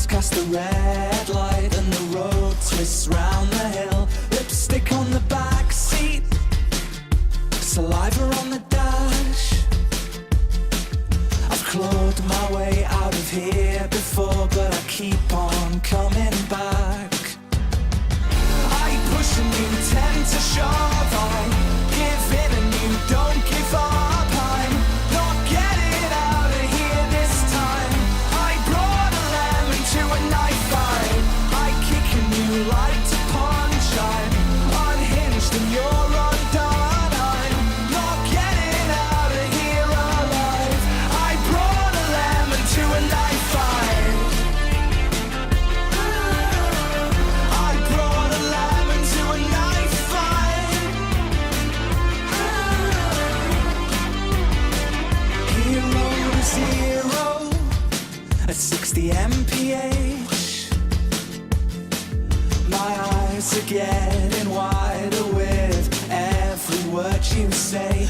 just past the red light and the road twists round the hill. Lipstick on the back seat, saliva on the dash. I've clawed my way out of here before, but I keep on coming back. I push and you tend to shove, I give in and you don't give up. I'm not getting out of here this time. I brought a lemon to a knife fight. I kick and you like to punch. I'm unhinged and you're undone. I'm not getting out of here alive. I brought a lemon to a knife fight. I brought a lemon to a knife fight. Hero to zero at 60 mph. My eyes are getting wider with every word you say.